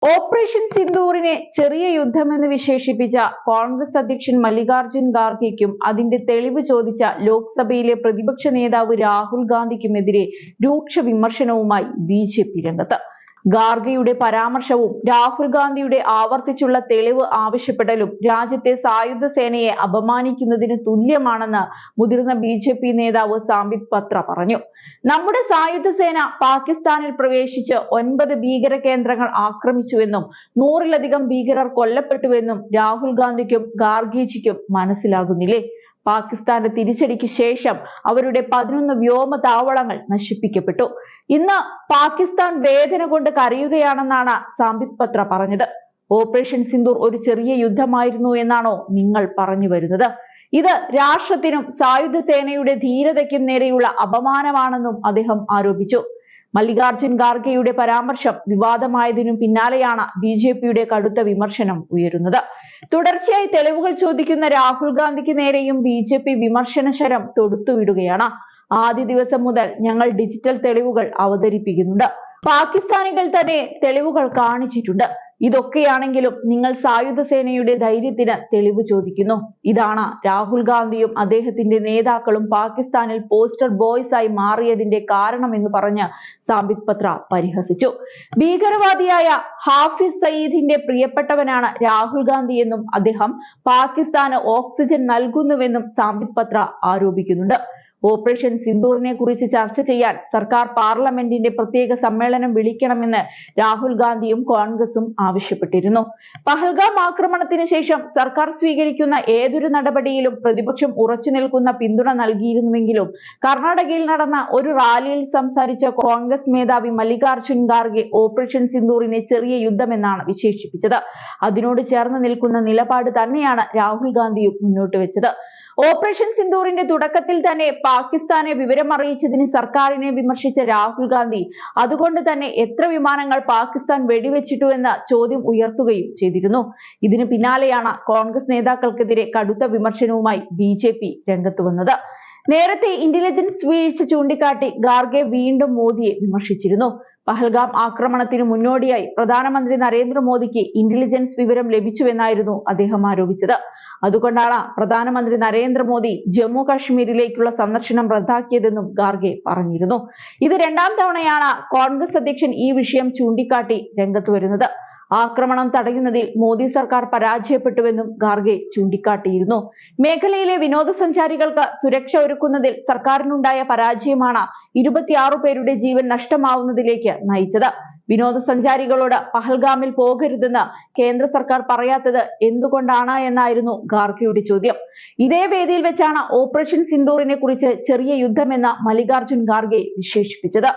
Operation സിന്ദൂറിനെ ചെറിയ യുദ്ധമെന്ന് വിശേഷിപ്പിച്ച കോൺഗ്രസ് അധ്യക്ഷൻ മല്ലികാർജുൻ ഖാർഗെയ്ക്കും അതിന്റെ തെളിവ് ചോദിച്ച ലോക്സഭയിലെ പ്രതിപക്ഷ നേതാവ് രാഹുൽ ഗാന്ധിക്കുമെതിരെ രൂക്ഷ വിമർശനവുമായി ബിജെപി രംഗത്ത്. ഖാർഗെയുടെ പരാമർശവും രാഹുൽ ഗാന്ധിയുടെ ആവർത്തിച്ചുള്ള തെളിവ് ആവശ്യപ്പെടലും രാജ്യത്തെ സായുധ സേനയെ അപമാനിക്കുന്നതിന് തുല്യമാണെന്ന് മുതിർന്ന ബിജെപി നേതാവ് സാംബിത് പത്ര പറഞ്ഞു. നമ്മുടെ സായുധ സേന പാകിസ്ഥാനിൽ പ്രവേശിച്ച് 9 ഭീകര കേന്ദ്രങ്ങൾ ആക്രമിച്ചുവെന്നും 100-ലധികം ഭീകരർ കൊല്ലപ്പെട്ടുവെന്നും രാഹുൽ ഗാന്ധിക്കും ഖാർഗെജിക്കും മനസ്സിലാകുന്നില്ലേ? പാകിസ്ഥാന്റെ തിരിച്ചടിക്ക് ശേഷം അവരുടെ 11 വ്യോമ താവളങ്ങൾ നശിപ്പിക്കപ്പെട്ടു. ഇന്ന് പാകിസ്ഥാൻ വേദന കൊണ്ട് കരയുകയാണെന്നാണ് സാംബിത് പത്ര പറഞ്ഞത്. ഓപ്പറേഷൻ സിന്ദൂർ ഒരു ചെറിയ യുദ്ധമായിരുന്നു എന്നാണോ നിങ്ങൾ പറഞ്ഞു വരുന്നത്? ഇത് രാഷ്ട്രത്തിനും സായുധ സേനയുടെ ധീരതയ്ക്കും നേരെയുള്ള അപമാനമാണെന്നും അദ്ദേഹം ആരോപിച്ചു. മല്ലികാർജുൻ ഖാർഗെയുടെ പരാമർശം വിവാദമായതിനു പിന്നാലെയാണ് ബിജെപിയുടെ കടുത്ത വിമർശനം ഉയരുന്നത്. തുടർച്ചയായി തെളിവുകൾ ചോദിക്കുന്ന രാഹുൽ ഗാന്ധിക്ക് നേരെയും ബിജെപി വിമർശന ശരം തൊടുത്തുവിടുകയാണ്. ആദ്യ ദിവസം മുതൽ ഞങ്ങൾ ഡിജിറ്റൽ തെളിവുകൾ അവതരിപ്പിക്കുന്നുണ്ട്. പാകിസ്ഥാനികൾ തന്നെ തെളിവുകൾ കാണിച്ചിട്ടുണ്ട്. ഇതൊക്കെയാണെങ്കിലും നിങ്ങൾ സായുധ സേനയുടെ ധൈര്യത്തിന് തെളിവ് ചോദിക്കുന്നു. ഇതാണ് രാഹുൽ ഗാന്ധിയും അദ്ദേഹത്തിന്റെ നേതാക്കളും പാകിസ്ഥാനിൽ പോസ്റ്റർ ബോയ്സ് ആയി മാറിയതിന്റെ കാരണമെന്ന് പറഞ്ഞ് സാംബിത് പത്ര പരിഹസിച്ചു. ഭീകരവാദിയായ ഹാഫിസ് സയീദിന്റെ പ്രിയപ്പെട്ടവനാണ് രാഹുൽ ഗാന്ധി എന്നും അദ്ദേഹം പാകിസ്ഥാന് ഓക്സിജൻ നൽകുന്നുവെന്നും സാംബിത് പത്ര ആരോപിക്കുന്നുണ്ട്. ഓപ്പറേഷൻ സിന്ദൂറിനെ കുറിച്ച് ചർച്ച ചെയ്യാൻ സർക്കാർ പാർലമെന്റിന്റെ പ്രത്യേക സമ്മേളനം വിളിക്കണമെന്ന് രാഹുൽ ഗാന്ധിയും കോൺഗ്രസും ആവശ്യപ്പെട്ടിരുന്നു. പഹൽഗാം ആക്രമണത്തിന് ശേഷം സർക്കാർ സ്വീകരിക്കുന്ന ഏതൊരു നടപടിയിലും പ്രതിപക്ഷം ഉറച്ചു നിൽക്കുന്ന പിന്തുണ നൽകിയിരുന്നുവെങ്കിലും കർണാടകയിൽ നടന്ന ഒരു റാലിയിൽ സംസാരിച്ച കോൺഗ്രസ് മേധാവി മല്ലികാർജുൻ ഖാർഗെ ഓപ്പറേഷൻ സിന്ദൂറിനെ ചെറിയ യുദ്ധമെന്നാണ് വിശേഷിപ്പിച്ചത്. അതിനോട് ചേർന്ന് നിൽക്കുന്ന നിലപാട് തന്നെയാണ് രാഹുൽ ഗാന്ധിയും മുന്നോട്ട് വെച്ചത്. ഓപ്പറേഷൻ സിന്ദൂറിന്റെ തുടക്കത്തിൽ തന്നെ പാകിസ്ഥാനെ വിവരമറിയിച്ചതിന് സർക്കാരിനെ വിമർശിച്ച രാഹുൽ ഗാന്ധി അതുകൊണ്ട് തന്നെ എത്ര വിമാനങ്ങൾ പാകിസ്ഥാൻ വെടിവെച്ചിട്ടു എന്ന ചോദ്യം ഉയർത്തുകയും ചെയ്തിരുന്നു. ഇതിന് പിന്നാലെയാണ് കോൺഗ്രസ് നേതാക്കൾക്കെതിരെ കടുത്ത വിമർശനവുമായി ബിജെപി രംഗത്ത് വന്നത്. നേരത്തെ ഇന്റലിജൻസ് വീഴ്ച ചൂണ്ടിക്കാട്ടി ഖാർഗെ വീണ്ടും മോദിയെ വിമർശിച്ചിരുന്നു. പഹൽഗാം ആക്രമണത്തിന് മുന്നോടിയായി പ്രധാനമന്ത്രി നരേന്ദ്രമോദിക്ക് ഇന്റലിജൻസ് വിവരം ലഭിച്ചുവെന്നായിരുന്നു അദ്ദേഹം ആരോപിച്ചത്. അതുകൊണ്ടാണ് പ്രധാനമന്ത്രി നരേന്ദ്രമോദി ജമ്മു കാശ്മീരിലേക്കുള്ള സന്ദർശനം റദ്ദാക്കിയതെന്നും ഖാർഗെ പറഞ്ഞിരുന്നു. ഇത് 2ാം തവണയാണ് കോൺഗ്രസ് അധ്യക്ഷൻ ഈ വിഷയം ചൂണ്ടിക്കാട്ടി രംഗത്ത് വരുന്നത്. ആക്രമണം തടയുന്നതിൽ മോദി സർക്കാർ പരാജയപ്പെട്ടുവെന്നും ഖാർഗെ ചൂണ്ടിക്കാട്ടിയിരുന്നു. മേഖലയിലെ വിനോദസഞ്ചാരികൾക്ക് സുരക്ഷ ഒരുക്കുന്നതിൽ സർക്കാരിനുണ്ടായ പരാജയമാണ് 26 പേരുടെ ജീവൻ നഷ്ടമാവുന്നതിലേക്ക് നയിച്ചത്. വിനോദസഞ്ചാരികളോട് പഹൽഗാമിൽ പോകരുതെന്ന് കേന്ദ്ര സർക്കാർ പറയാത്തത് എന്തുകൊണ്ടാണ് എന്നായിരുന്നു ഖാർഗെയുടെ ചോദ്യം. ഇതേ വേദിയിൽ വെച്ചാണ് ഓപ്പറേഷൻ സിന്ദൂറിനെ കുറിച്ച് ചെറിയ യുദ്ധമെന്ന് മല്ലികാർജുൻ ഖാർഗെ വിശേഷിപ്പിച്ചത്.